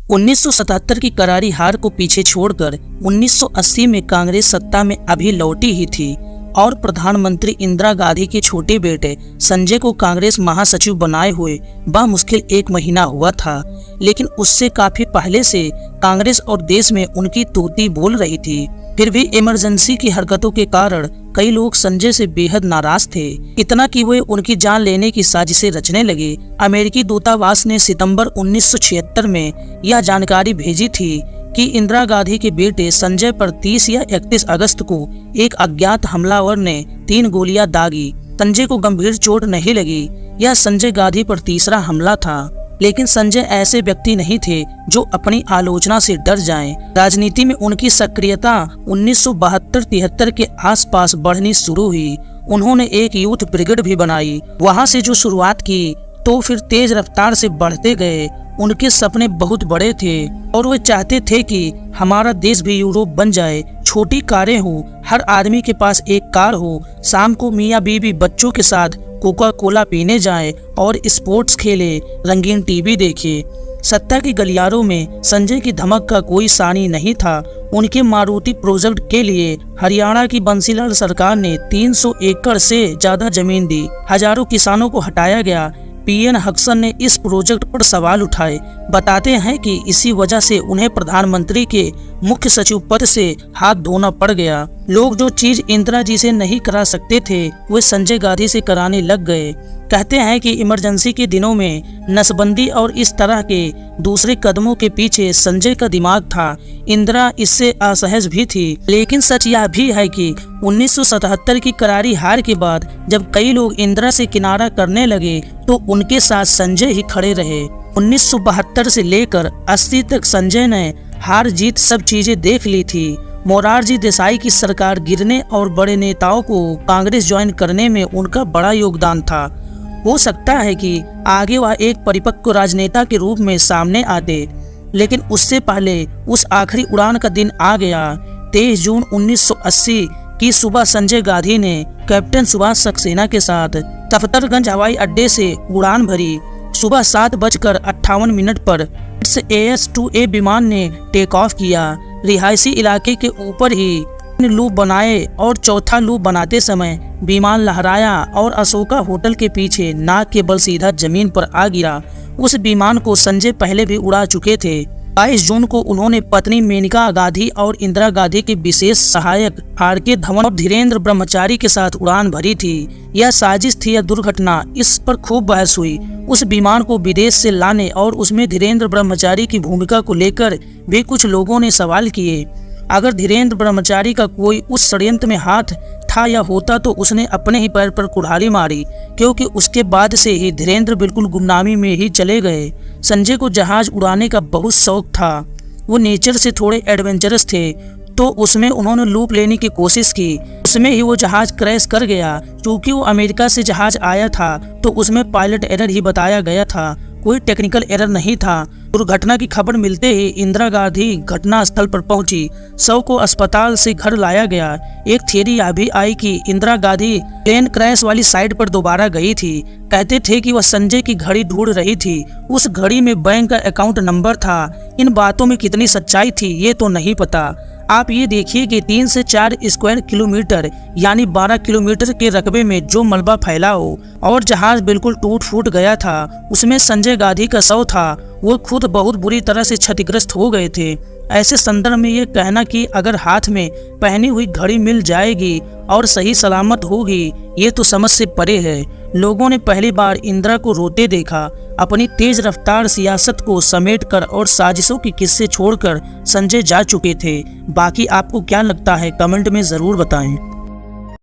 1977 की करारी हार को पीछे छोड़कर 1980 में कांग्रेस सत्ता में अभी लौटी ही थी और प्रधानमंत्री इंदिरा गांधी के छोटे बेटे संजय को कांग्रेस महासचिव बनाए हुए बामुश्किल 1 महीना हुआ था। लेकिन उससे काफी पहले से कांग्रेस और देश में उनकी तूती बोल रही थी। फिर भी इमरजेंसी की हरकतों के कारण कई लोग संजय से बेहद नाराज थे, इतना कि वे उनकी जान लेने की साजिशें रचने लगे। अमेरिकी दूतावास ने सितंबर 1976 में यह जानकारी भेजी थी कि इंदिरा गांधी के बेटे संजय पर 30 या 31 अगस्त को एक अज्ञात हमलावर ने 3 गोलियां दागी। संजय को गंभीर चोट नहीं लगी। यह संजय गांधी पर तीसरा हमला था। लेकिन संजय ऐसे व्यक्ति नहीं थे जो अपनी आलोचना से डर जाएं। राजनीति में उनकी सक्रियता 1972-73 के आसपास बढ़नी शुरू हुई। उन्होंने एक यूथ ब्रिगेड भी बनाई। वहां से जो शुरुआत की तो फिर तेज रफ्तार से बढ़ते गए। उनके सपने बहुत बड़े थे और वे चाहते थे कि हमारा देश भी यूरोप बन जाए। छोटी कारें हो, हर आदमी के पास एक कार हो, शाम को मियाँ बीवी बच्चों के साथ कोका कोला पीने जाए और स्पोर्ट्स खेले, रंगीन टीवी देखे। सत्ता की गलियारों में संजय की धमक का कोई सानी नहीं था। उनके मारुति प्रोजेक्ट के लिए हरियाणा की बंसीलाल सरकार ने 300 एकड़ से ज्यादा जमीन दी। हजारों किसानों को हटाया गया। पीएन हक्सन ने इस प्रोजेक्ट पर सवाल उठाए। बताते हैं कि इसी वजह से उन्हें प्रधानमंत्री के मुख्य सचिव पद से हाथ धोना पड़ गया। लोग जो चीज इंदिरा जी से नहीं करा सकते थे वे संजय गांधी से कराने लग गए। कहते हैं कि इमरजेंसी के दिनों में नसबंदी और इस तरह के दूसरे कदमों के पीछे संजय का दिमाग था। इंदिरा इससे असहज भी थी। लेकिन सच यह भी है कि 1977 की करारी हार के बाद जब कई लोग इंदिरा से किनारा करने लगे तो उनके साथ संजय ही खड़े रहे। 1972 से लेकर 80 तक संजय ने हार जीत सब चीजें देख ली थी। मोरारजी देसाई की सरकार गिरने और बड़े नेताओं को कांग्रेस ज्वाइन करने में उनका बड़ा योगदान था। हो सकता है कि आगे वह एक परिपक्व राजनेता के रूप में सामने आते, लेकिन उससे पहले उस आखिरी उड़ान का दिन आ गया। 23 जून 1980 की सुबह संजय गांधी ने कैप्टन सुभाष सक्सेना के साथ दफ्तरगंज हवाई अड्डे से उड़ान भरी। सुबह 7:58 पर AS-2A विमान ने टेक ऑफ किया। रिहायशी इलाके के ऊपर ही लूप बनाए और चौथा लूप बनाते समय विमान लहराया और अशोका होटल के पीछे नाक के बल सीधा जमीन पर आ गिरा। उस विमान को संजय पहले भी उड़ा चुके थे। 22 जून को उन्होंने पत्नी मेनका गांधी और इंदिरा गांधी के विशेष सहायक RK धवन और धीरेन्द्र ब्रह्मचारी के साथ उड़ान भरी थी। यह साजिश थी या दुर्घटना, इस पर खूब बहस हुई। उस विमान को विदेश से लाने और उसमें धीरेन्द्र ब्रह्मचारी की भूमिका को लेकर भी कुछ लोगों ने सवाल किए। अगर धीरेन्द्र ब्रह्मचारी का कोई उस षड्यंत्र में हाथ था या होता तो उसने अपने ही पैर पर कुल्हाड़ी मारी, क्योंकि उसके बाद से ही धीरेन्द्र बिल्कुल गुमनामी में ही चले गए। संजय को जहाज उड़ाने का बहुत शौक था। वो नेचर से थोड़े एडवेंचरस थे, तो उसमें उन्होंने लूप लेने की कोशिश की। उसमें ही वो जहाज क्रैश कर गया। क्योंकि वो अमेरिका से जहाज आया था तो उसमें पायलट एरर ही बताया गया था, कोई टेक्निकल एरर नहीं था। दुर्घटना की खबर मिलते ही इंदिरा गांधी घटना स्थल पर पहुंची। शव को अस्पताल से घर लाया गया। एक थियरी यह भी आई कि इंदिरा गांधी प्लेन क्रैश वाली साइड पर दोबारा गई थी। कहते थे कि वह संजय की घड़ी ढूंढ रही थी। उस घड़ी में बैंक का अकाउंट नंबर था। इन बातों में कितनी सच्चाई थी ये तो नहीं पता। आप ये देखिए कि 3 से 4 स्क्वायर किलोमीटर यानी 12 किलोमीटर के रकबे में जो मलबा फैला हो और जहाज बिल्कुल टूट फूट गया था, उसमें संजय गांधी का शव था। वो खुद बहुत बुरी तरह से क्षतिग्रस्त हो गए थे। ऐसे संदर्भ में ये कहना कि अगर हाथ में पहनी हुई घड़ी मिल जाएगी और सही सलामत होगी, ये तो समझ से परे है। लोगों ने पहली बार इंदिरा को रोते देखा। अपनी तेज रफ्तार सियासत को समेटकर और साजिशों के किस्से छोड़कर संजय जा चुके थे। बाकी आपको क्या लगता है कमेंट में जरूर बताएं।